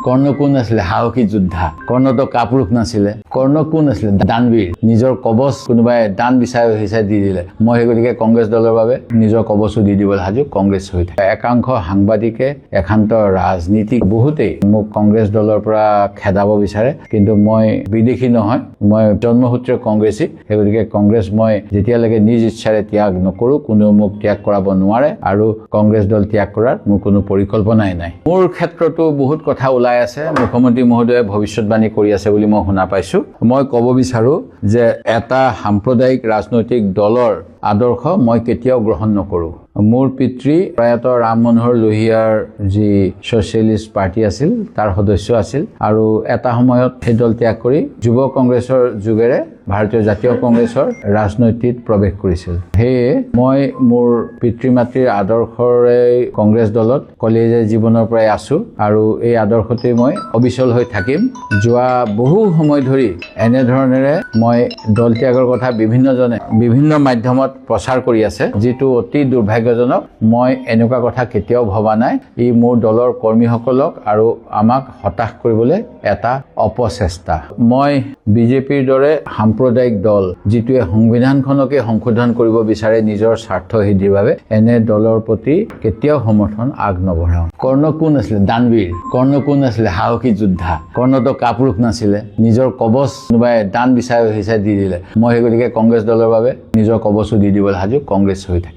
কৰ্ণ কোন আছিলে সাহসী যোদ্ধা কৰ্ণতো কাপুৰুষ নাছিলে কৰ্ণ কোন আছিলে দানবীৰ নিজৰ কবচ কোনোবাই দান বিচাৰি হিচাই দি দিলে মই গতিকে কংগ্ৰেছ দলৰ বাবে নিজৰ কবচো দি দিবলৈ হাজু কংগ্ৰেছ হৈ থাকে একাংশ সাংবাদিকে একান্ত ৰাজনীতিক বহুতেই মোক কংগ্ৰেছ দলৰ পৰা খেদাব বিচাৰে কিন্তু মই বিদেশী নহয় মই জন্মসূত্ৰে কংগ্ৰেছী গতিকে কংগ্ৰেছ মই যেতিয়ালৈকে নিজ ইচ্ছাৰে ত্যাগ নকৰো কোনো মোক ত্যাগ কৰাব নোৱাৰে আৰু কংগ্ৰেছ দল ত্যাগ কৰাৰ মোৰ কোনো পৰিকল্পনাই নাই মোৰ ক্ষেত্ৰতো বহুত কথা ওলাই আছে মুখ্যমন্ত্ৰী মহোদয়ে ভৱিষ্যতবাণী কৰি আছে বুলি মই শুনা পাইছো মই ক'ব বিচাৰো যে এটা সাম্প্ৰদায়িক ৰাজনৈতিক দলৰ আদৰ্শ মই কেতিয়াও গ্ৰহণ নকৰো মোৰ পিতৃ প্ৰয়াত ৰাম মনোহৰ লোহিয়াৰ যি ছ'চিয়েলিষ্ট পাৰ্টি আছিল তাৰ সদস্য আছিল আৰু এটা সময়ত সেই দল ত্যাগ কৰি যুৱ কংগ্ৰেছৰ যুগেৰে ভাৰতীয় জাতীয় কংগ্ৰেছৰ ৰাজনীতিত প্ৰৱেশ কৰিছিল সেয়ে মই মোৰ পিতৃ মাতৃৰ আদৰ্শৰে কংগ্ৰেছ দলত কলেজীয়া জীৱনৰ পৰাই আছো আৰু এই আদৰ্শতে মই অবিচল হৈ থাকিম যোৱা বহু সময় ধৰি এনে ধৰণেৰে মই দল ত্যাগৰ কথা বিভিন্নজনে বিভিন্ন মাধ্যমত প্ৰচাৰ কৰি আছে যিটো অতি দুৰ্ভাগ্যজনক মই এনেকুৱা কথা কেতিয়াও ভবা নাই ই মোৰ দলৰ কৰ্মীসকলক আৰু আমাক হতাশ কৰিবলৈ এটা অপচেষ্টা মই বিজেপিৰ দৰে সাম্প্ৰদায়িক দল যিটোৱে সংবিধানখনকে সংশোধন কৰিব বিচাৰে নিজৰ স্বাৰ্থ সিদ্ধিৰ বাবে এনে দলৰ প্ৰতি কেতিয়াও সমৰ্থন আগ নবঢ়াওঁ কৰ্ণ কোন আছিলে দানবীৰ কৰ্ণ কোন আছিলে সাহসী যোদ্ধা কৰ্ণতো কাপুৰুষ নাছিলে নিজৰ কবচ কোনোবাই দান বিচাৰি হিচাই দি দিলে মই গতিকে কংগ্ৰেছ দলৰ বাবে নিজৰ কবচো দি দিবলৈ হাজু কংগ্ৰেছ হৈ থাকে